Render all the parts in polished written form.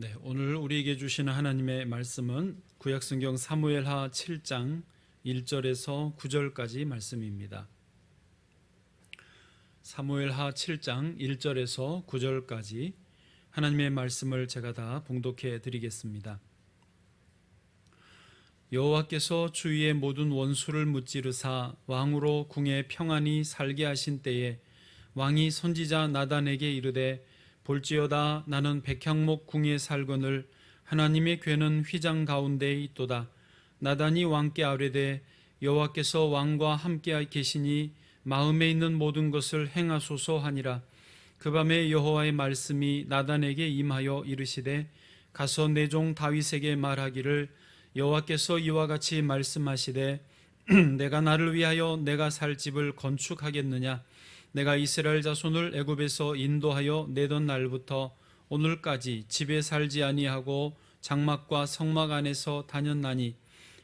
네, 오늘 우리에게 주시는 하나님의 말씀은 구약성경 사무엘하 7장 1절에서 9절까지 말씀입니다. 사무엘하 7장 1절에서 9절까지 하나님의 말씀을 제가 다 봉독해 드리겠습니다. 여호와께서 주위의 모든 원수를 무찌르사 왕으로 궁에 평안히 살게 하신 때에 왕이 선지자 나단에게 이르되 볼지어다 나는 백향목 궁에 살거늘 하나님의 궤는 휘장 가운데에 있도다. 나단이 왕께 아뢰되 여호와께서 왕과 함께 계시니 마음에 있는 모든 것을 행하소서 하니라. 그 밤에 여호와의 말씀이 나단에게 임하여 이르시되 가서 내 종 다윗에게 말하기를 여호와께서 이와 같이 말씀하시되 내가 나를 위하여 내가 살 집을 건축하겠느냐. 내가 이스라엘 자손을 애굽에서 인도하여 내던 날부터 오늘까지 집에 살지 아니하고 장막과 성막 안에서 다녔나니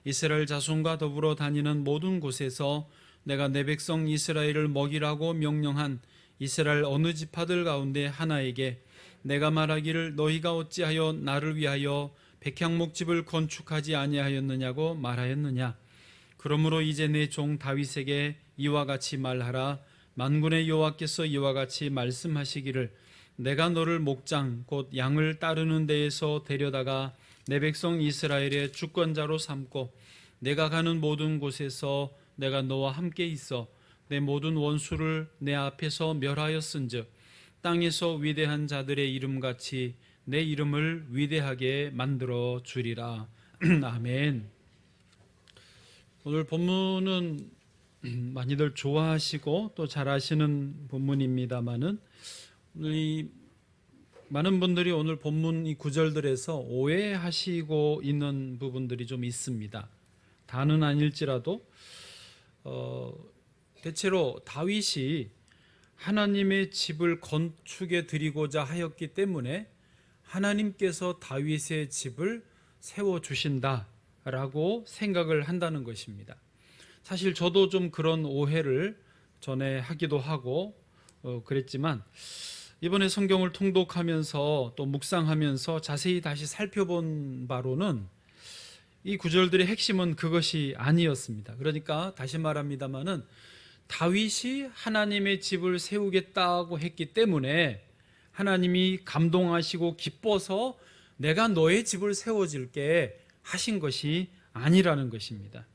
이스라엘 자손과 더불어 다니는 모든 곳에서 내가 내 백성 이스라엘을 먹이라고 명령한 이스라엘 어느 지파들 가운데 하나에게 내가 말하기를 너희가 어찌하여 나를 위하여 백향목집을 건축하지 아니하였느냐고 말하였느냐. 그러므로 이제 내 종 다윗에게 이와 같이 말하라. 만군의 여호와께서 이와 같이 말씀하시기를 내가 너를 목장 곧 양을 따르는 데에서 데려다가 내 백성 이스라엘의 주권자로 삼고 내가 가는 모든 곳에서 내가 너와 함께 있어 내 모든 원수를 내 앞에서 멸하였은즉 땅에서 위대한 자들의 이름같이 내 이름을 위대하게 만들어 주리라. 아멘. 오늘 본문은 많이들 좋아하시고 또 잘 아시는 본문입니다만은 이 많은 분들이 오늘 본문 이 구절들에서 오해하시고 있는 부분들이 좀 있습니다. 다는 아닐지라도 대체로 다윗이 하나님의 집을 건축해 드리고자 하였기 때문에 하나님께서 다윗의 집을 세워 주신다라고 생각을 한다는 것입니다. 사실 저도 좀 그런 오해를 전에 하기도 하고 그랬지만 이번에 성경을 통독하면서 또 묵상하면서 자세히 다시 살펴본 바로는 이 구절들의 핵심은 그것이 아니었습니다. 그러니까 다시 말합니다마는 다윗이 하나님의 집을 세우겠다고 했기 때문에 하나님이 감동하시고 기뻐서 내가 너의 집을 세워줄게 하신 것이 아니라는 것입니다.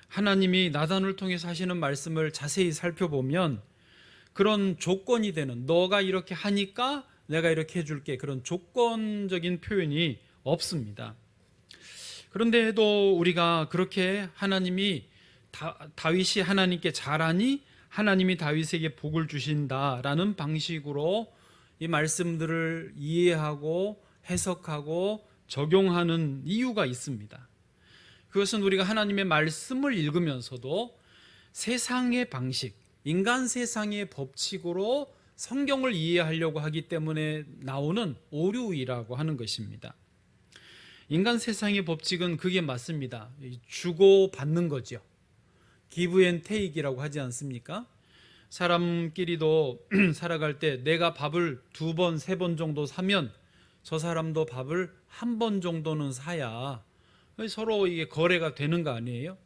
하나님이 나단을 통해서 하시는 말씀을 자세히 살펴보면 그런 조건이 되는 너가 이렇게 하니까 내가 이렇게 해줄게 그런 조건적인 표현이 없습니다. 그런데도 우리가 그렇게 하나님이 다윗이 하나님께 잘하니 하나님이 다윗에게 복을 주신다라는 방식으로 이 말씀들을 이해하고 해석하고 적용하는 이유가 있습니다. 그것은 우리가 하나님의 말씀을 읽으면서도 세상의 방식, 인간 세상의 법칙으로 성경을 이해하려고 하기 때문에 나오는 오류이라고 하는 것입니다. 인간 세상의 법칙은 그게 맞습니다. 주고 받는 거죠. give and take이라고 하지 않습니까? 사람끼리도 살아갈 때 내가 밥을 2번, 3번 정도 사면 저 사람도 밥을 1번 정도는 사야 서로 이게 거래가 되는 거 아니에요?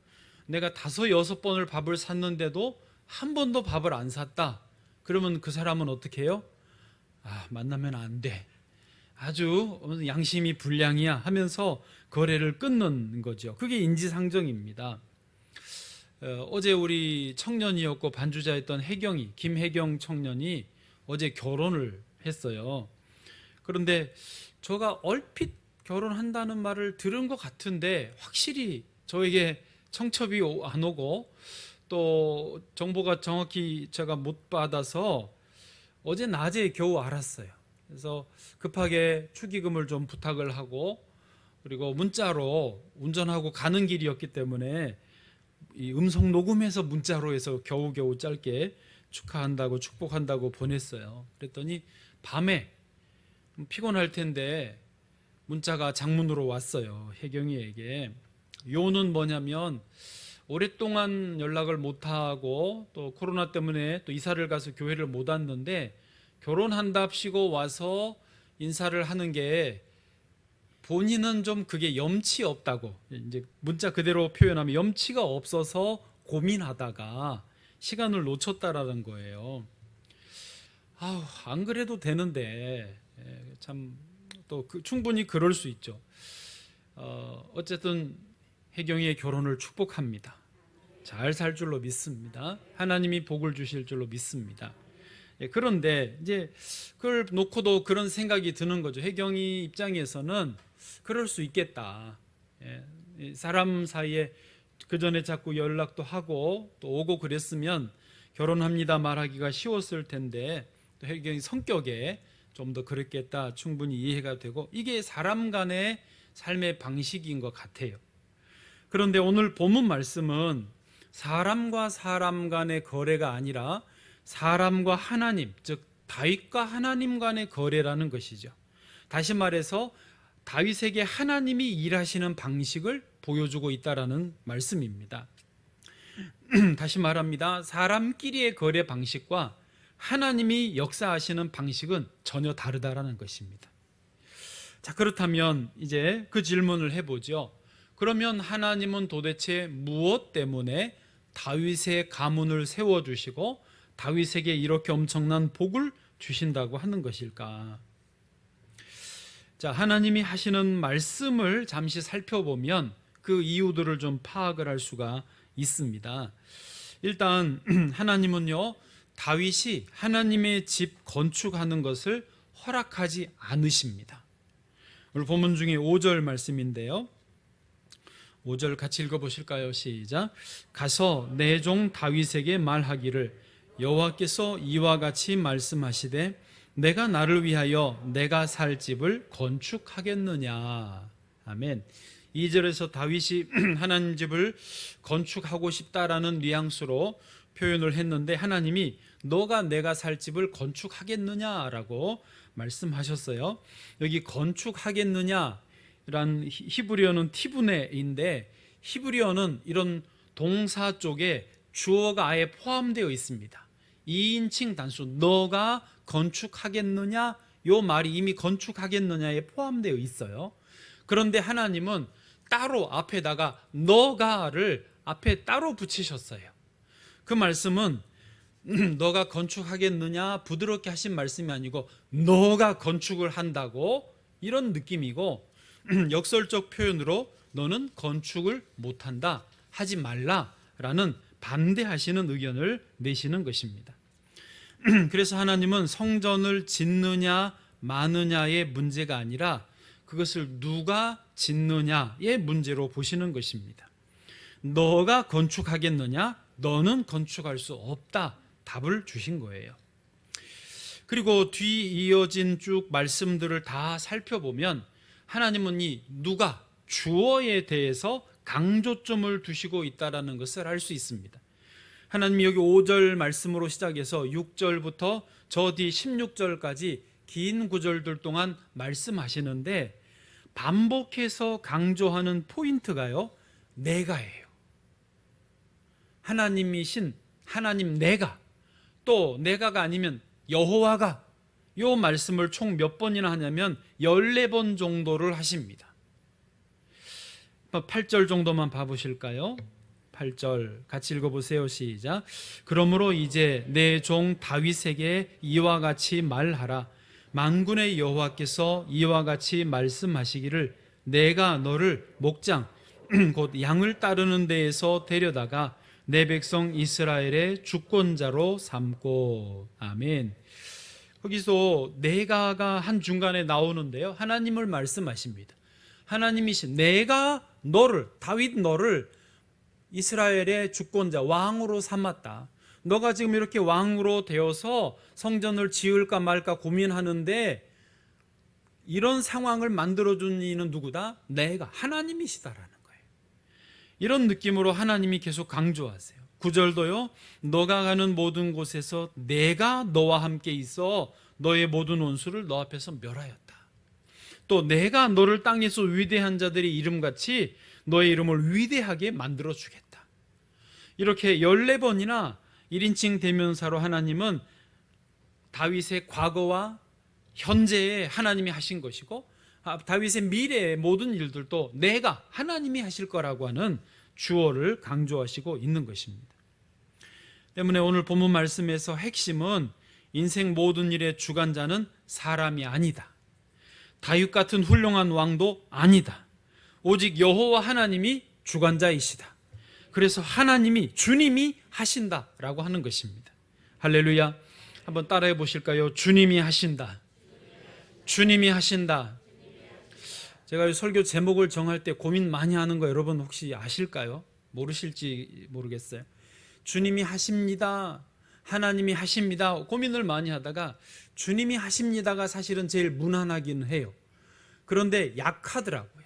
내가 5, 6번을 밥을 샀는데도 한 번도 밥을 안 샀다. 그러면 그 사람은 어떻게 해요? 만나면 안 돼. 아주 양심이 불량이야 하면서 거래를 끊는 거죠. 그게 인지상정입니다. 어제 우리 청년이었고 반주자였던 혜경이, 김혜경 청년이 어제 결혼을 했어요. 그런데 제가 얼핏 결혼한다는 말을 들은 것 같은데 확실히 저에게 청첩이 안 오고 또 정보가 정확히 제가 못 받아서 어제 낮에 겨우 알았어요. 그래서 급하게 축의금을 좀 부탁을 하고 그리고 문자로 운전하고 가는 길이었기 때문에 이 음성 녹음해서 문자로 해서 겨우겨우 짧게 축하한다고 축복한다고 보냈어요. 그랬더니 밤에 피곤할 텐데 문자가 장문으로 왔어요. 혜경이에게. 요는 뭐냐면 오랫동안 연락을 못하고 또 코로나 때문에 또 이사를 가서 교회를 못 왔는데 결혼한답시고 와서 인사를 하는 게 본인은 좀 그게 염치 없다고, 이제 문자 그대로 표현하면 염치가 없어서 고민하다가 시간을 놓쳤다라는 거예요. 안 그래도 되는데, 참 또 충분히 그럴 수 있죠. 어쨌든 혜경이의 결혼을 축복합니다. 잘 살 줄로 믿습니다. 하나님이 복을 주실 줄로 믿습니다. 그런데 이제 그걸 놓고도 그런 생각이 드는 거죠. 혜경이 입장에서는 그럴 수 있겠다. 사람 사이에 그 전에 자꾸 연락도 하고 또 오고 그랬으면 결혼합니다 말하기가 쉬웠을 텐데, 또 혜경이 성격에 좀 더 그랬겠다, 충분히 이해가 되고, 이게 사람 간의 삶의 방식인 것 같아요. 그런데 오늘 본문 말씀은 사람과 사람 간의 거래가 아니라 사람과 하나님, 즉 다윗과 하나님 간의 거래라는 것이죠. 다시 말해서 다윗에게 하나님이 일하시는 방식을 보여주고 있다라는 말씀입니다. 다시 말합니다. 사람끼리의 거래 방식과 하나님이 역사하시는 방식은 전혀 다르다라는 것입니다. 자, 그렇다면 이제 그 질문을 해보죠. 그러면 하나님은 도대체 무엇 때문에 다윗의 가문을 세워주시고 다윗에게 이렇게 엄청난 복을 주신다고 하는 것일까? 자, 하나님이 하시는 말씀을 잠시 살펴보면 그 이유들을 좀 파악을 할 수가 있습니다. 일단 하나님은요, 다윗이 하나님의 집 건축하는 것을 허락하지 않으십니다. 오늘 본문 중에 5절 말씀인데요, 5절 같이 읽어보실까요? 시작. 가서 내 종 다윗에게 말하기를 여호와께서 이와 같이 말씀하시되 내가 나를 위하여 내가 살 집을 건축하겠느냐. 아멘. 2절에서 다윗이 하나님 집을 건축하고 싶다라는 뉘앙스로 표현을 했는데, 하나님이 너가 내가 살 집을 건축하겠느냐라고 말씀하셨어요. 여기 건축하겠느냐란 히브리어는 티브네인데, 히브리어는 이런 동사 쪽에 주어가 아예 포함되어 있습니다. 2인칭 단수 너가 건축하겠느냐, 요 말이 이미 건축하겠느냐에 포함되어 있어요. 그런데 하나님은 따로 앞에다가 너가를 앞에 따로 붙이셨어요. 그 말씀은 너가 건축하겠느냐 부드럽게 하신 말씀이 아니고 너가 건축을 한다고, 이런 느낌이고, 역설적 표현으로 너는 건축을 못한다, 하지 말라라는 반대하시는 의견을 내시는 것입니다. 그래서 하나님은 성전을 짓느냐 마느냐의 문제가 아니라 그것을 누가 짓느냐의 문제로 보시는 것입니다. 너가 건축하겠느냐, 너는 건축할 수 없다, 답을 주신 거예요. 그리고 뒤 이어진 쭉 말씀들을 다 살펴보면 하나님은 이 누가, 주어에 대해서 강조점을 두시고 있다는 것을 알 수 있습니다. 하나님이 여기 5절 말씀으로 시작해서 6절부터 저 뒤 16절까지 긴 구절들 동안 말씀하시는데, 반복해서 강조하는 포인트가요, 내가예요. 하나님이신 하나님 내가, 또 내가가 아니면 여호와가, 요 말씀을 총 몇 번이나 하냐면 14번 정도를 하십니다. 8절 정도만 봐보실까요? 8절 같이 읽어보세요. 시작. 그러므로 이제 내 종 다윗에게 이와 같이 말하라. 만군의 여호와께서 이와 같이 말씀하시기를 내가 너를 목장 곧 양을 따르는 데에서 데려다가 내 백성 이스라엘의 주권자로 삼고. 아멘. 거기서 내가가 한 중간에 나오는데요, 하나님을 말씀하십니다. 하나님이신 내가 너를, 다윗 너를 이스라엘의 주권자, 왕으로 삼았다. 너가 지금 이렇게 왕으로 되어서 성전을 지을까 말까 고민하는데 이런 상황을 만들어준 이는 누구다? 내가, 하나님이시다라는 거예요. 이런 느낌으로 하나님이 계속 강조하세요. 9절도요, 너가 가는 모든 곳에서 내가 너와 함께 있어 너의 모든 원수를 너 앞에서 멸하였다. 또 내가 너를 땅에서 위대한 자들의 이름같이 너의 이름을 위대하게 만들어주겠다. 이렇게 14번이나 1인칭 대명사로 하나님은 다윗의 과거와 현재에 하나님이 하신 것이고, 다윗의 미래의 모든 일들도 내가 하나님이 하실 거라고 하는 주어를 강조하시고 있는 것입니다. 때문에 오늘 본문 말씀에서 핵심은 인생 모든 일의 주관자는 사람이 아니다. 다윗 같은 훌륭한 왕도 아니다. 오직 여호와 하나님이 주관자이시다. 그래서 하나님이, 주님이 하신다라고 하는 것입니다. 할렐루야. 한번 따라해 보실까요? 주님이 하신다. 주님이 하신다. 제가 이 설교 제목을 정할 때 고민 많이 하는 거 여러분 혹시 아실까요? 모르실지 모르겠어요. 주님이 하십니다. 하나님이 하십니다. 고민을 많이 하다가 주님이 하십니다가 사실은 제일 무난하긴 해요. 그런데 약하더라고요.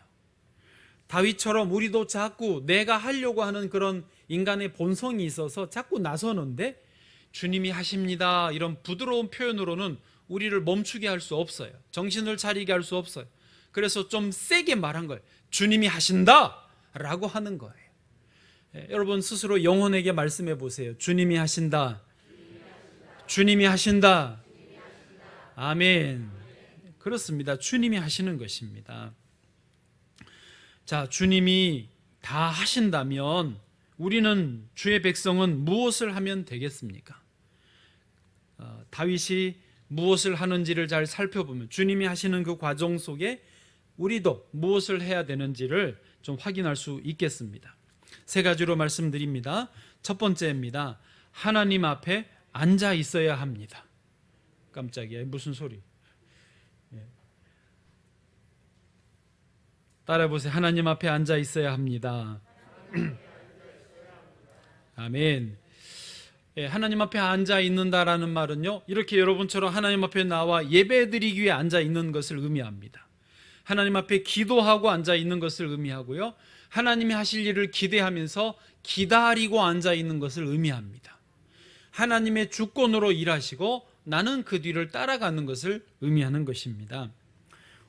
다윗처럼 우리도 자꾸 내가 하려고 하는 그런 인간의 본성이 있어서 자꾸 나서는데 주님이 하십니다. 이런 부드러운 표현으로는 우리를 멈추게 할 수 없어요. 정신을 차리게 할 수 없어요. 그래서 좀 세게 말한 거예요. 주님이 하신다 라고 하는 거예요. 여러분 스스로 영혼에게 말씀해 보세요. 주님이 하신다. 주님이 하신다. 아멘. 그렇습니다. 주님이 하시는 것입니다. 자, 주님이 다 하신다면 우리는, 주의 백성은 무엇을 하면 되겠습니까? 다윗이 무엇을 하는지를 잘 살펴보면 주님이 하시는 그 과정 속에 우리도 무엇을 해야 되는지를 좀 확인할 수 있겠습니다. 세 가지로 말씀드립니다. 첫 번째입니다. 하나님 앞에 앉아 있어야 합니다. 깜짝이야. 무슨 소리? 따라해 보세요. 하나님 앞에 앉아 있어야 합니다. 아멘. 하나님 앞에 앉아 있는다라는 말은요, 이렇게 여러분처럼 하나님 앞에 나와 예배드리기 위해 앉아 있는 것을 의미합니다. 하나님 앞에 기도하고 앉아 있는 것을 의미하고요, 하나님이 하실 일을 기대하면서 기다리고 앉아 있는 것을 의미합니다. 하나님의 주권으로 일하시고 나는 그 뒤를 따라가는 것을 의미하는 것입니다.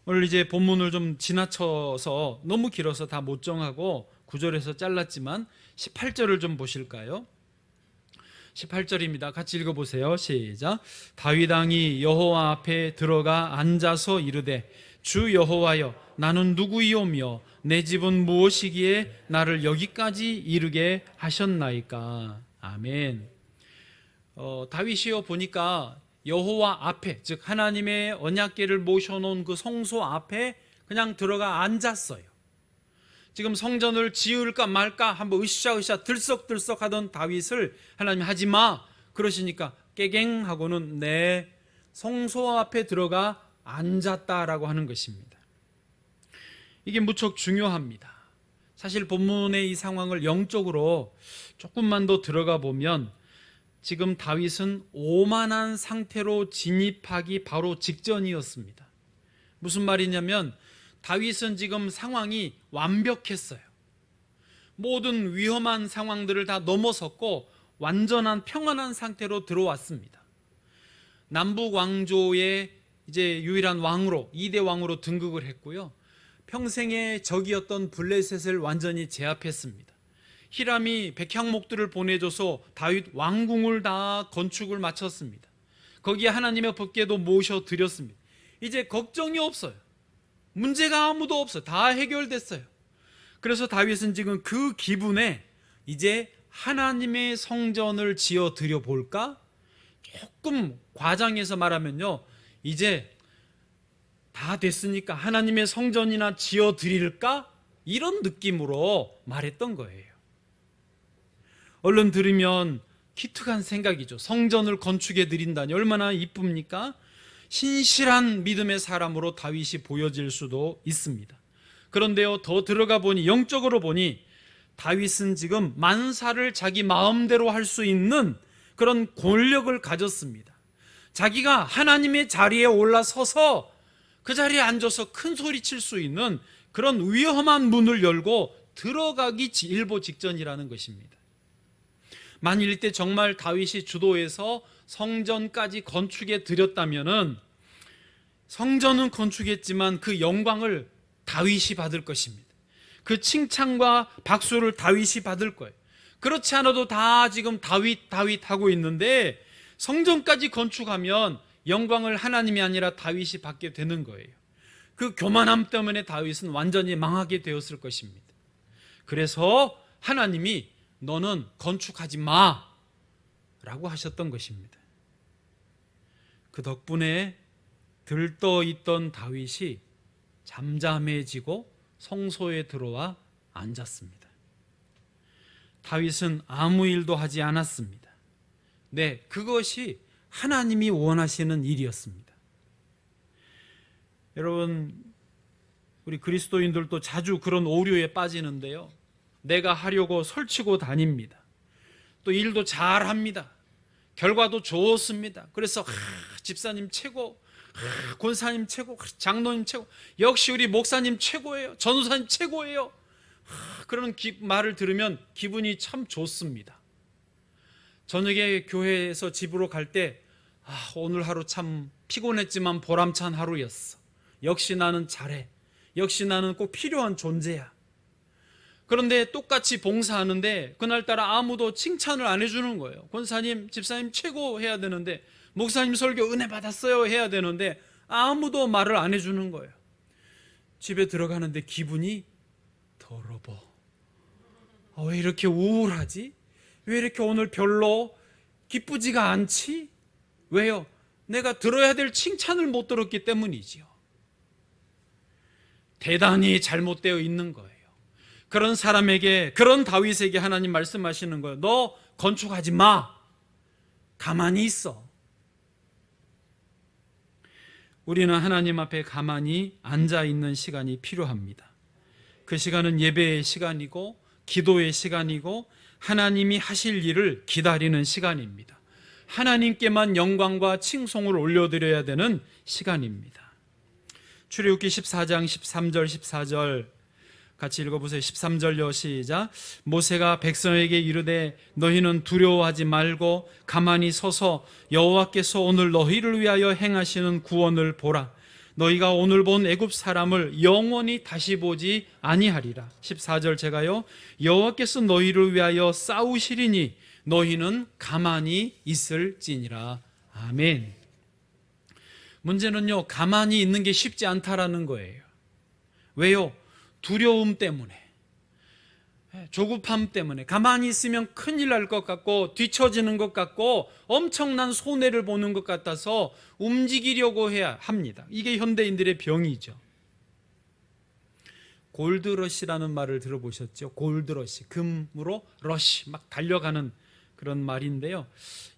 오늘 이제 본문을 좀 지나쳐서 너무 길어서 다 못 정하고 9절에서 잘랐지만 18절을 좀 보실까요? 18절입니다. 같이 읽어보세요. 시작. 다윗 왕이 여호와 앞에 들어가 앉아서 이르되 주 여호와여 나는 누구이오며 내 집은 무엇이기에 나를 여기까지 이르게 하셨나이까. 아멘. 다윗이요 보니까 여호와 앞에, 즉 하나님의 언약궤를 모셔놓은 그 성소 앞에 그냥 들어가 앉았어요. 지금 성전을 지을까 말까 한번 으쌰으쌰 들썩들썩 하던 다윗을 하나님 하지마 그러시니까 깨갱하고는 내 성소 앞에 들어가 앉았다라고 하는 것입니다. 이게 무척 중요합니다. 사실 본문의 이 상황을 영적으로 조금만 더 들어가 보면 지금 다윗은 오만한 상태로 진입하기 바로 직전이었습니다. 무슨 말이냐면 다윗은 지금 상황이 완벽했어요. 모든 위험한 상황들을 다 넘어섰고 완전한 평안한 상태로 들어왔습니다. 남북 왕조의 이제 유일한 왕으로, 2대 왕으로 등극을 했고요. 평생의 적이었던 블레셋을 완전히 제압했습니다. 히람이 백향목들을 보내줘서 다윗 왕궁을 다 건축을 마쳤습니다. 거기에 하나님의 법궤도 모셔드렸습니다. 이제 걱정이 없어요. 문제가 아무도 없어요. 다 해결됐어요. 그래서 다윗은 지금 그 기분에 이제 하나님의 성전을 지어 드려 볼까? 조금 과장해서 말하면요, 이제 다 됐으니까 하나님의 성전이나 지어 드릴까? 이런 느낌으로 말했던 거예요. 얼른 들으면 기특한 생각이죠. 성전을 건축해 드린다니 얼마나 이쁩니까? 신실한 믿음의 사람으로 다윗이 보여질 수도 있습니다. 그런데요, 더 들어가 보니, 영적으로 보니 다윗은 지금 만사를 자기 마음대로 할 수 있는 그런 권력을 가졌습니다. 자기가 하나님의 자리에 올라서서 그 자리에 앉아서 큰 소리 칠 수 있는 그런 위험한 문을 열고 들어가기 일보 직전이라는 것입니다. 만일 이때 정말 다윗이 주도해서 성전까지 건축해 드렸다면은 성전은 건축했지만 그 영광을 다윗이 받을 것입니다. 그 칭찬과 박수를 다윗이 받을 거예요. 그렇지 않아도 다 지금 다윗 하고 있는데 성전까지 건축하면 영광을 하나님이 아니라 다윗이 받게 되는 거예요. 그 교만함 때문에 다윗은 완전히 망하게 되었을 것입니다. 그래서 하나님이 너는 건축하지 마 라고 하셨던 것입니다. 그 덕분에 들떠있던 다윗이 잠잠해지고 성소에 들어와 앉았습니다. 다윗은 아무 일도 하지 않았습니다. 네, 그것이 하나님이 원하시는 일이었습니다. 여러분, 우리 그리스도인들도 자주 그런 오류에 빠지는데요, 내가 하려고 설치고 다닙니다. 또 일도 잘합니다. 결과도 좋습니다. 그래서 집사님 최고, 권사님 최고, 장로님 최고, 역시 우리 목사님 최고예요, 전도사님 최고예요, 그런 말을 들으면 기분이 참 좋습니다. 저녁에 교회에서 집으로 갈 때 오늘 하루 참 피곤했지만 보람찬 하루였어. 역시 나는 잘해. 역시 나는 꼭 필요한 존재야. 그런데 똑같이 봉사하는데 그날따라 아무도 칭찬을 안 해주는 거예요. 권사님, 집사님 최고 해야 되는데, 목사님 설교 은혜 받았어요 해야 되는데 아무도 말을 안 해주는 거예요. 집에 들어가는데 기분이 더러워. 왜 이렇게 우울하지? 왜 이렇게 오늘 별로 기쁘지가 않지? 왜요? 내가 들어야 될 칭찬을 못 들었기 때문이지요. 대단히 잘못되어 있는 거예요. 그런 사람에게, 그런 다윗에게 하나님 말씀하시는 거예요. 너 건축하지 마. 가만히 있어. 우리는 하나님 앞에 가만히 앉아 있는 시간이 필요합니다. 그 시간은 예배의 시간이고 기도의 시간이고 하나님이 하실 일을 기다리는 시간입니다. 하나님께만 영광과 칭송을 올려드려야 되는 시간입니다. 출애굽기 14장 13절 14절 같이 읽어보세요. 13절요, 시작. 모세가 백성에게 이르되 너희는 두려워하지 말고 가만히 서서 여호와께서 오늘 너희를 위하여 행하시는 구원을 보라. 너희가 오늘 본 애굽 사람을 영원히 다시 보지 아니하리라. 14절 제가요, 여호와께서 너희를 위하여 싸우시리니 너희는 가만히 있을지니라. 아멘. 문제는요, 가만히 있는 게 쉽지 않다라는 거예요. 왜요? 두려움 때문에, 조급함 때문에. 가만히 있으면 큰일 날 것 같고 뒤처지는 것 같고 엄청난 손해를 보는 것 같아서 움직이려고 해야 합니다. 이게 현대인들의 병이죠. 골드러시라는 말을 들어보셨죠? 골드러시, 금으로 러시, 막 달려가는 그런 말인데요,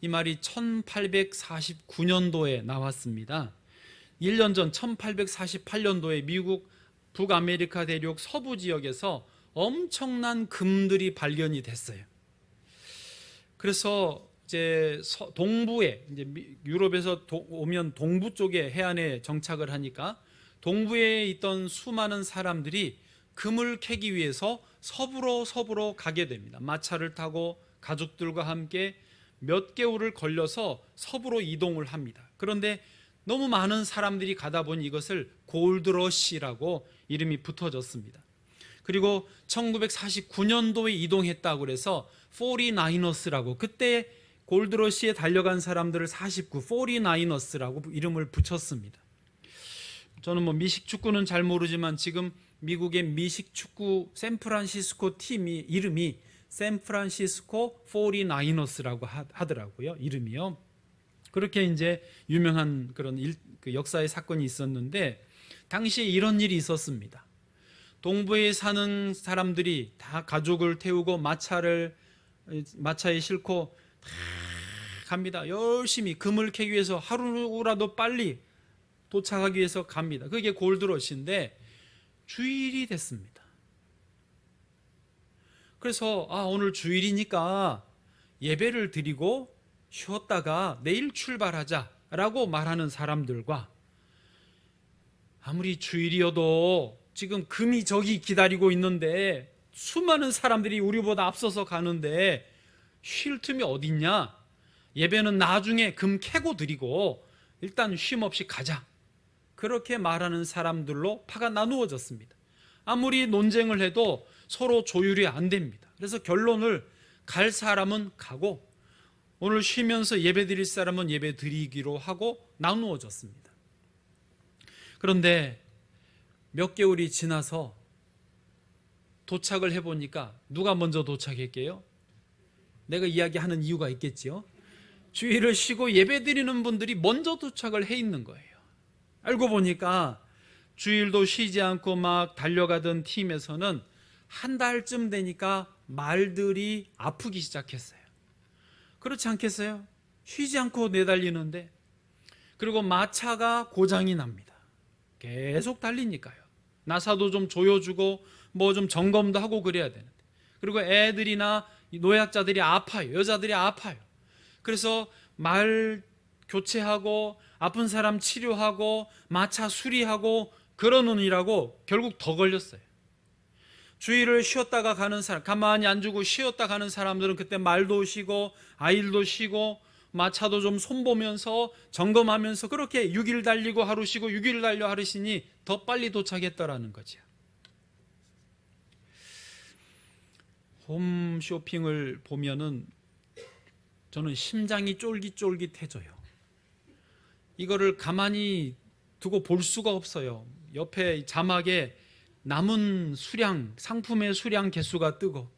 이 말이 1849년도에 나왔습니다. 1년 전 1848년도에 미국 북아메리카 대륙 서부 지역에서 엄청난 금들이 발견이 됐어요. 그래서 이제 동부에, 이제 유럽에서 오면 동부 쪽에 해안에 정착을 하니까 동부에 있던 수많은 사람들이 금을 캐기 위해서 서부로 가게 됩니다. 마차를 타고 가족들과 함께 몇 개월을 걸려서 서부로 이동을 합니다. 그런데 너무 많은 사람들이 가다 보니 이것을 골드러시라고 이름이 붙어졌습니다. 그리고 1949년도에 이동했다고 그래서 49ers라고, 그때 골드러시에 달려간 사람들을 49ers라고 이름을 붙였습니다. 저는 미식 축구는 잘 모르지만 지금 미국의 미식 축구 샌프란시스코 팀이 이름이 샌프란시스코 49ers라고 하더라고요. 이름이요. 그렇게 이제 유명한 그런 그 역사의 사건이 있었는데, 당시에 이런 일이 있었습니다. 동부에 사는 사람들이 다 가족을 태우고 마차에 싣고 다 갑니다. 열심히 금을 캐기 위해서 하루라도 빨리 도착하기 위해서 갑니다. 그게 골드러시인데 주일이 됐습니다. 그래서 오늘 주일이니까 예배를 드리고 쉬었다가 내일 출발하자라고 말하는 사람들과, 아무리 주일이어도 지금 금이 저기 기다리고 있는데 수많은 사람들이 우리보다 앞서서 가는데 쉴 틈이 어딨냐, 예배는 나중에 금 캐고 드리고 일단 쉼 없이 가자, 그렇게 말하는 사람들로 파가 나누어졌습니다. 아무리 논쟁을 해도 서로 조율이 안 됩니다. 그래서 결론을 갈 사람은 가고 오늘 쉬면서 예배 드릴 사람은 예배 드리기로 하고 나누어졌습니다. 그런데 몇 개월이 지나서 도착을 해보니까 누가 먼저 도착했게요? 내가 이야기하는 이유가 있겠지요. 주일을 쉬고 예배 드리는 분들이 먼저 도착을 해 있는 거예요. 알고 보니까 주일도 쉬지 않고 막 달려가던 팀에서는 한 달쯤 되니까 말들이 아프기 시작했어요. 그렇지 않겠어요? 쉬지 않고 내달리는데. 그리고 마차가 고장이 납니다. 계속 달리니까요. 나사도 좀 조여주고 뭐 좀 점검도 하고 그래야 되는데. 그리고 애들이나 노약자들이 아파요. 여자들이 아파요. 그래서 말 교체하고 아픈 사람 치료하고 마차 수리하고 그러느니라고 결국 더 걸렸어요. 주일을 쉬었다가 가는 사람, 가만히 안 주고 쉬었다 가는 사람들은 그때 말도 쉬고 아이들도 쉬고 마차도 좀 손보면서 점검하면서 그렇게 6일 달리고 하루 쉬고 6일 달려 하루 쉬니 더 빨리 도착했더라는 거죠. 홈쇼핑을 보면은 저는 심장이 쫄깃쫄깃해져요. 이거를 가만히 두고 볼 수가 없어요. 옆에 자막에 남은 수량, 상품의 수량 개수가 뜨고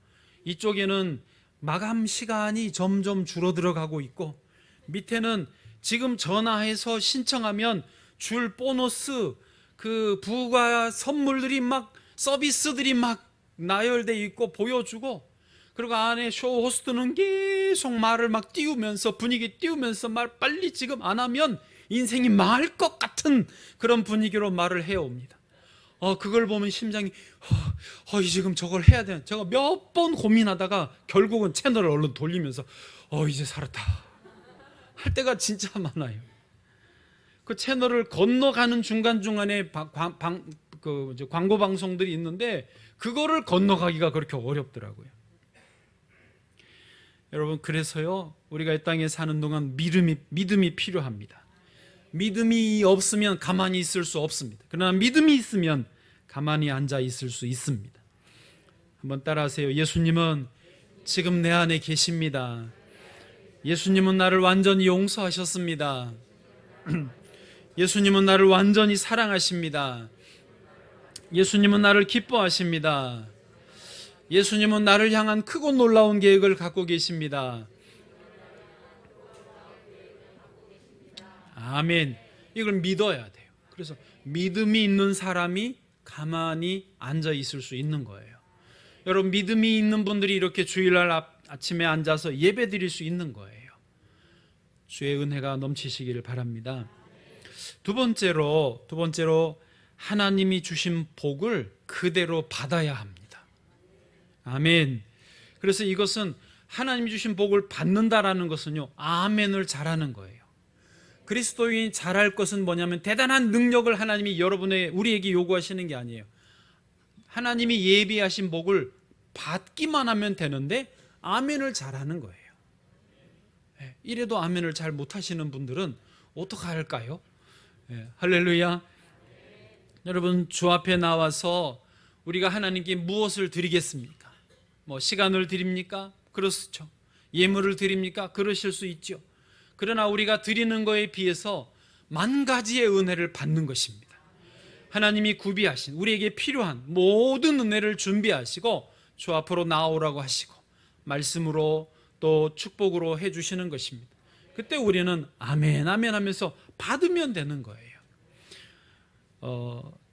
이쪽에는 마감 시간이 점점 줄어들어 가고 있고 밑에는 지금 전화해서 신청하면 줄 보너스, 그 부가 선물들이 막 서비스들이 막 나열돼 있고 보여주고, 그리고 안에 쇼 호스트는 계속 말을 막 띄우면서 분위기 띄우면서 말 빨리 지금 안 하면 인생이 망할 것 같은 그런 분위기로 말을 해옵니다. 그걸 보면 심장이 지금 저걸 해야 되나, 제가 몇 번 고민하다가 결국은 채널을 얼른 돌리면서 이제 살았다 할 때가 진짜 많아요. 그 채널을 건너가는 중간중간에 광고 방송들이 있는데 그거를 건너가기가 그렇게 어렵더라고요. 여러분, 그래서요 우리가 이 땅에 사는 동안 믿음이 필요합니다. 믿음이 없으면 가만히 있을 수 없습니다. 그러나 믿음이 있으면 가만히 앉아 있을 수 있습니다. 한번 따라하세요. 예수님은 지금 내 안에 계십니다. 예수님은 나를 완전히 용서하셨습니다. 예수님은 나를 완전히 사랑하십니다. 예수님은 나를 기뻐하십니다. 예수님은 나를 향한 크고 놀라운 계획을 갖고 계십니다. 아멘. 이걸 믿어야 돼요. 그래서 믿음이 있는 사람이 가만히 앉아 있을 수 있는 거예요. 여러분, 믿음이 있는 분들이 이렇게 주일날 아침에 앉아서 예배 드릴 수 있는 거예요. 주의 은혜가 넘치시기를 바랍니다. 두 번째로 하나님이 주신 복을 그대로 받아야 합니다. 아멘. 그래서 이것은 하나님이 주신 복을 받는다라는 것은요, 아멘을 잘하는 거예요. 그리스도인이 잘할 것은 뭐냐면 대단한 능력을 하나님이 우리에게 요구하시는 게 아니에요. 하나님이 예비하신 복을 받기만 하면 되는데 아멘을 잘하는 거예요. 이래도 아멘을 잘 못하시는 분들은 어떻게 할까요? 할렐루야. 여러분, 주 앞에 나와서 우리가 하나님께 무엇을 드리겠습니까? 시간을 드립니까? 그렇죠. 예물을 드립니까? 그러실 수 있죠. 그러나 우리가 드리는 거에 비해서 만 가지의 은혜를 받는 것입니다. 하나님이 구비하신 우리에게 필요한 모든 은혜를 준비하시고 주 앞으로 나오라고 하시고 말씀으로 또 축복으로 해주시는 것입니다. 그때 우리는 아멘 아멘 하면서 받으면 되는 거예요.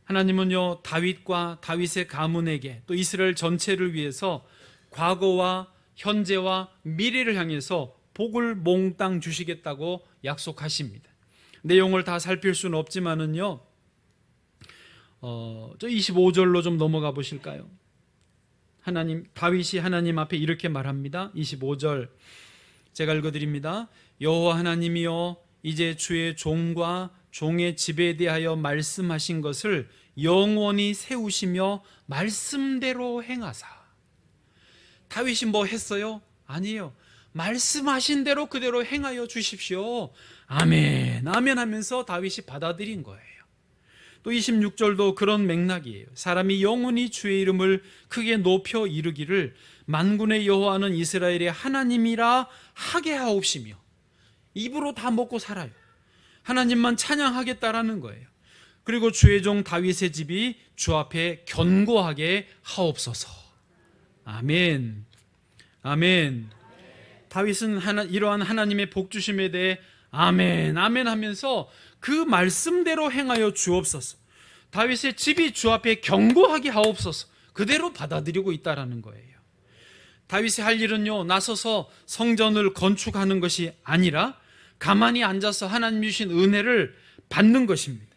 하나님은요, 다윗과 다윗의 가문에게 또 이스라엘 전체를 위해서 과거와 현재와 미래를 향해서 복을 몽땅 주시겠다고 약속하십니다. 내용을 다 살필 수는 없지만은요, 저 25절로 좀 넘어가 보실까요? 다윗이 하나님 앞에 이렇게 말합니다. 25절 제가 읽어드립니다. 여호와 하나님이여, 이제 주의 종과 종의 집에 대하여 말씀하신 것을 영원히 세우시며 말씀대로 행하사. 다윗이 뭐 했어요? 아니에요. 말씀하신 대로 그대로 행하여 주십시오. 아멘 아멘 하면서 다윗이 받아들인 거예요. 또 26절도 그런 맥락이에요. 사람이 영원히 주의 이름을 크게 높여 이르기를 만군의 여호와는 이스라엘의 하나님이라 하게 하옵시며. 입으로 다 먹고 살아요. 하나님만 찬양하겠다라는 거예요. 그리고 주의 종 다윗의 집이 주 앞에 견고하게 하옵소서. 아멘. 아멘. 다윗은 이러한 하나님의 복 주심에 대해 아멘 아멘 하면서 그 말씀대로 행하여 주옵소서. 다윗의 집이 주 앞에 견고하게 하옵소서. 그대로 받아들이고 있다라는 거예요. 다윗이 할 일은요, 나서서 성전을 건축하는 것이 아니라 가만히 앉아서 하나님 주신 은혜를 받는 것입니다.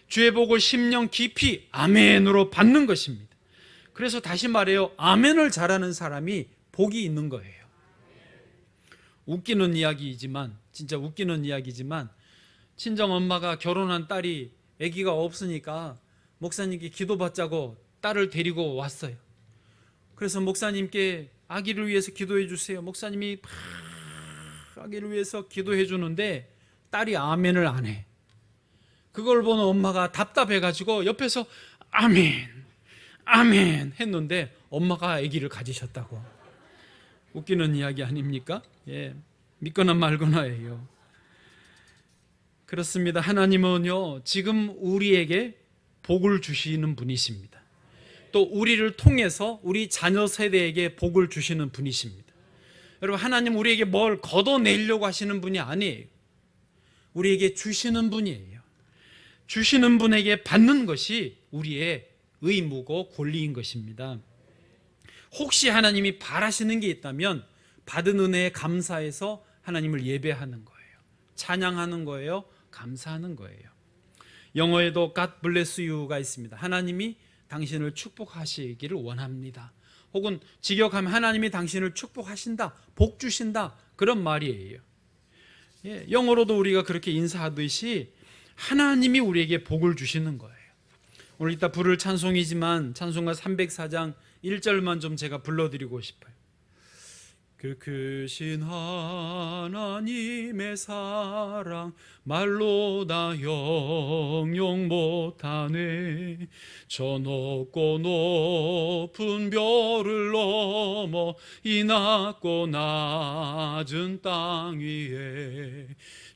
주의 복을 심령 깊이 아멘으로 받는 것입니다. 그래서 다시 말해요, 아멘을 잘하는 사람이 복이 있는 거예요. 웃기는 이야기이지만, 진짜 웃기는 이야기지만, 친정 엄마가 결혼한 딸이 아기가 없으니까 목사님께 기도받자고 딸을 데리고 왔어요. 그래서 목사님께 아기를 위해서 기도해 주세요. 목사님이 아기를 위해서 기도해 주는데 딸이 아멘을 안 해. 그걸 보는 엄마가 답답해가지고 옆에서 아멘 아멘 했는데 엄마가 아기를 가지셨다고. 웃기는 이야기 아닙니까? 예, 믿거나 말거나예요. 그렇습니다. 하나님은요, 지금 우리에게 복을 주시는 분이십니다. 또 우리를 통해서 우리 자녀 세대에게 복을 주시는 분이십니다. 여러분, 하나님 우리에게 뭘 걷어내려고 하시는 분이 아니에요. 우리에게 주시는 분이에요. 주시는 분에게 받는 것이 우리의 의무고 권리인 것입니다. 혹시 하나님이 바라시는 게 있다면 받은 은혜에 감사해서 하나님을 예배하는 거예요. 찬양하는 거예요. 감사하는 거예요. 영어에도 God bless you가 있습니다. 하나님이 당신을 축복하시기를 원합니다. 혹은 직역하면 하나님이 당신을 축복하신다, 복 주신다, 그런 말이에요. 예, 영어로도 우리가 그렇게 인사하듯이 하나님이 우리에게 복을 주시는 거예요. 오늘 이따 부를 찬송이지만 찬송가 304장 1절만 좀 제가 불러드리고 싶어요. 그 크신 하나님의 사랑 말로 다 형용 못하네. 저 높고 높은 별을 넘어 이 낮고 낮은 땅 위에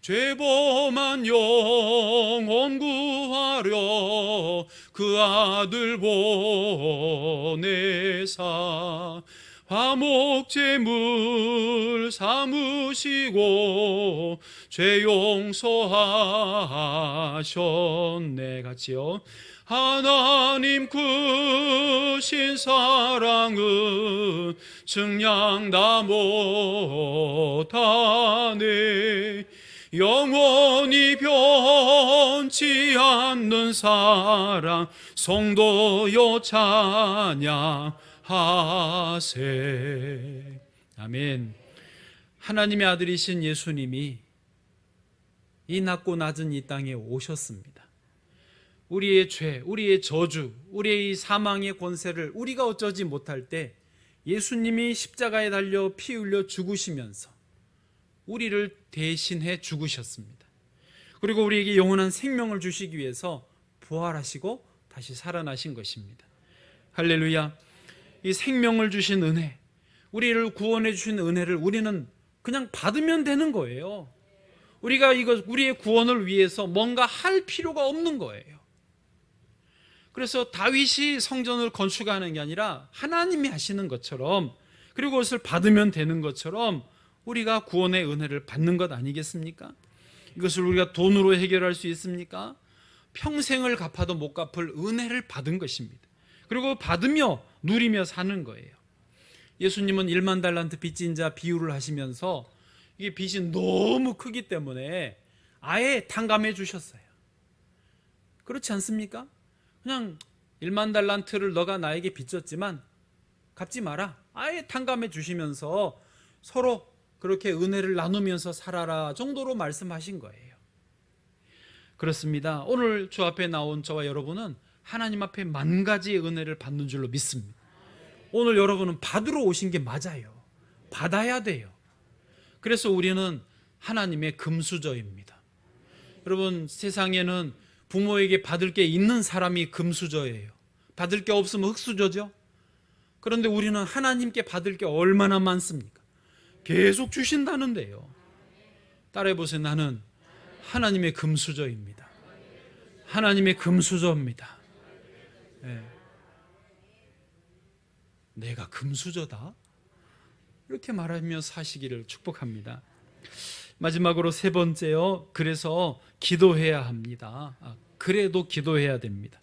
죄범한 영혼 구하려 그 아들 보내사 화목제물 삼으시고 죄 용서하셨네. 같이요. 하나님 크신 사랑은 증량 다 못하네. 영원히 변치 않는 사랑 성도여 찬양하세. 아멘. 하나님의 아들이신 예수님이 이 낮고 낮은 이 땅에 오셨습니다. 우리의 죄, 우리의 저주, 우리의 사망의 권세를 우리가 어쩌지 못할 때 예수님이 십자가에 달려 피 흘려 죽으시면서 우리를 대신해 죽으셨습니다. 그리고 우리에게 영원한 생명을 주시기 위해서 부활하시고 다시 살아나신 것입니다. 할렐루야. 이 생명을 주신 은혜, 우리를 구원해 주신 은혜를 우리는 그냥 받으면 되는 거예요. 우리가 우리의 구원을 위해서 뭔가 할 필요가 없는 거예요. 그래서 다윗이 성전을 건축하는 게 아니라 하나님이 하시는 것처럼, 그리고 그것을 받으면 되는 것처럼 우리가 구원의 은혜를 받는 것 아니겠습니까? 이것을 우리가 돈으로 해결할 수 있습니까? 평생을 갚아도 못 갚을 은혜를 받은 것입니다. 그리고 받으며 누리며 사는 거예요. 예수님은 1만 달란트 빚진 자 비유를 하시면서 이게 빚이 너무 크기 때문에 아예 탕감해 주셨어요. 그렇지 않습니까? 그냥 1만 달란트를 너가 나에게 빚졌지만 갚지 마라. 아예 탕감해 주시면서 서로 그렇게 은혜를 나누면서 살아라 정도로 말씀하신 거예요. 그렇습니다. 오늘 주 앞에 나온 저와 여러분은 하나님 앞에 만 가지의 은혜를 받는 줄로 믿습니다. 오늘 여러분은 받으러 오신 게 맞아요. 받아야 돼요. 그래서 우리는 하나님의 금수저입니다. 여러분, 세상에는 부모에게 받을 게 있는 사람이 금수저예요. 받을 게 없으면 흙수저죠. 그런데 우리는 하나님께 받을 게 얼마나 많습니까? 계속 주신다는데요. 따라해보세요. 나는 하나님의 금수저입니다. 하나님의 금수저입니다. 네. 내가 금수저다? 이렇게 말하며 사시기를 축복합니다. 마지막으로 세 번째요. 그래서 기도해야 합니다. 그래도 기도해야 됩니다.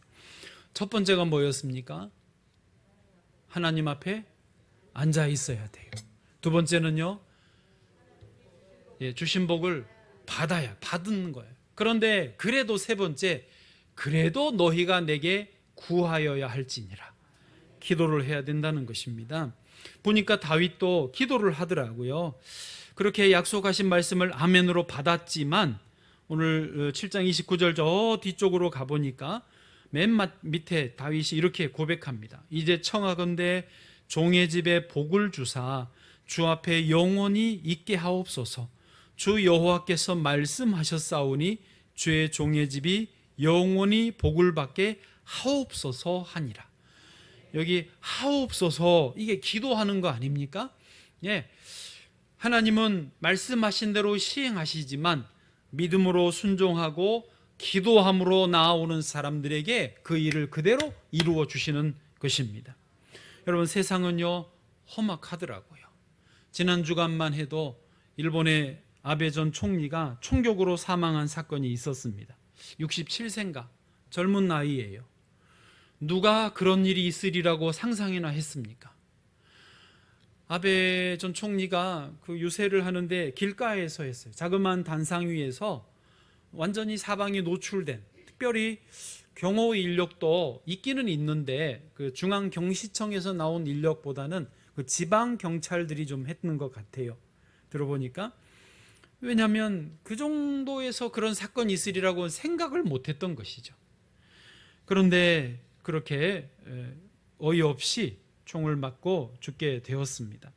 첫 번째가 뭐였습니까? 하나님 앞에 앉아 있어야 돼요. 두 번째는요, 주신 복을 받는 거예요. 그런데 그래도 세 번째, 그래도 너희가 내게 구하여야 할지니라. 기도를 해야 된다는 것입니다. 보니까 다윗도 기도를 하더라고요. 그렇게 약속하신 말씀을 아멘으로 받았지만 오늘 7장 29절 저 뒤쪽으로 가보니까 맨 밑에 다윗이 이렇게 고백합니다. 이제 청하건대 종의 집에 복을 주사 주 앞에 영원히 있게 하옵소서. 주 여호와께서 말씀하셨사오니 주의 종의 집이 영원히 복을 받게 하옵소서 하니라. 여기 하옵소서, 이게 기도하는 거 아닙니까? 예. 하나님은 말씀하신 대로 시행하시지만 믿음으로 순종하고 기도함으로 나아오는 사람들에게 그 일을 그대로 이루어 주시는 것입니다. 여러분, 세상은요 험악하더라고요. 지난 주간만 해도 일본의 아베 전 총리가 총격으로 사망한 사건이 있었습니다. 67세인가 젊은 나이예요. 누가 그런 일이 있으리라고 상상이나 했습니까? 아베 전 총리가 그 유세를 하는데 길가에서 했어요. 자그마한 단상 위에서 완전히 사방이 노출된, 특별히 경호 인력도 있기는 있는데 그 중앙경시청에서 나온 인력보다는 그 지방 경찰들이 좀 했는 것 같아요. 들어보니까. 왜냐하면 그 정도에서 그런 사건이 있으리라고 생각을 못했던 것이죠. 그런데 그렇게 어이없이 총을 맞고 죽게 되었습니다.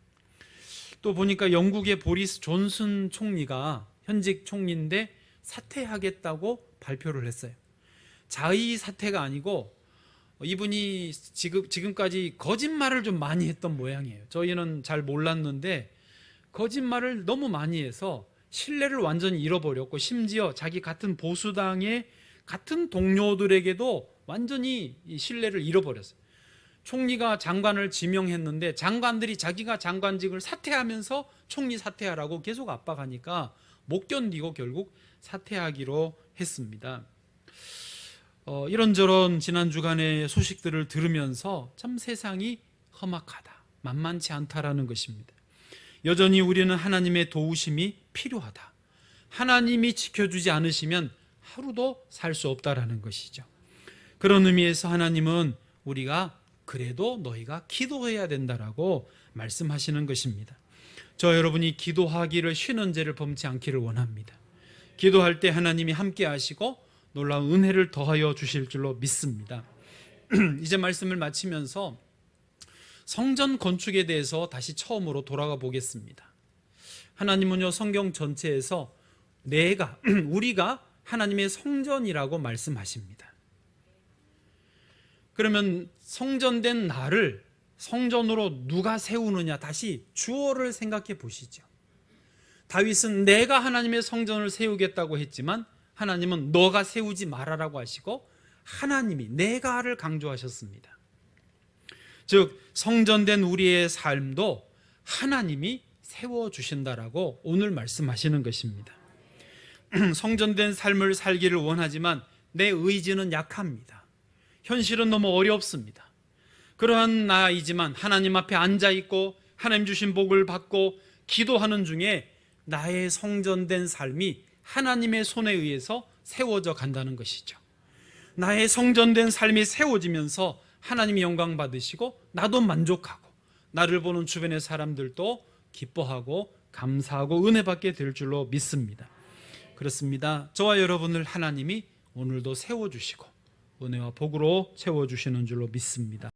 또 보니까 영국의 보리스 존슨 총리가 현직 총리인데 사퇴하겠다고 발표를 했어요. 자의 사퇴가 아니고 이분이 지금까지 거짓말을 좀 많이 했던 모양이에요. 저희는 잘 몰랐는데 거짓말을 너무 많이 해서 신뢰를 완전히 잃어버렸고, 심지어 자기 같은 보수당의 같은 동료들에게도 완전히 신뢰를 잃어버렸어요. 총리가 장관을 지명했는데 장관들이 자기가 장관직을 사퇴하면서 총리 사퇴하라고 계속 압박하니까 못 견디고 결국 사퇴하기로 했습니다. 이런저런 지난 주간의 소식들을 들으면서 참 세상이 험악하다, 만만치 않다라는 것입니다. 여전히 우리는 하나님의 도우심이 필요하다. 하나님이 지켜주지 않으시면 하루도 살 수 없다라는 것이죠. 그런 의미에서 하나님은 우리가 그래도 너희가 기도해야 된다라고 말씀하시는 것입니다. 저 여러분이 기도하기를 쉬는 죄를 범치 않기를 원합니다. 기도할 때 하나님이 함께 하시고 놀라운 은혜를 더하여 주실 줄로 믿습니다. 이제 말씀을 마치면서 성전 건축에 대해서 다시 처음으로 돌아가 보겠습니다. 하나님은요 성경 전체에서 우리가 하나님의 성전이라고 말씀하십니다. 그러면 성전된 나를 성전으로 누가 세우느냐, 다시 주어를 생각해 보시죠. 다윗은 내가 하나님의 성전을 세우겠다고 했지만 하나님은 너가 세우지 말아라고 하시고 하나님이 내가를 강조하셨습니다. 즉 성전된 우리의 삶도 하나님이 세워주신다라고 오늘 말씀하시는 것입니다. 성전된 삶을 살기를 원하지만 내 의지는 약합니다. 현실은 너무 어렵습니다. 그러한 나이지만 하나님 앞에 앉아있고 하나님 주신 복을 받고 기도하는 중에 나의 성전된 삶이 하나님의 손에 의해서 세워져 간다는 것이죠. 나의 성전된 삶이 세워지면서 하나님이 영광 받으시고 나도 만족하고 나를 보는 주변의 사람들도 기뻐하고 감사하고 은혜 받게 될 줄로 믿습니다. 그렇습니다. 저와 여러분을 하나님이 오늘도 세워주시고 은혜와 복으로 채워주시는 줄로 믿습니다.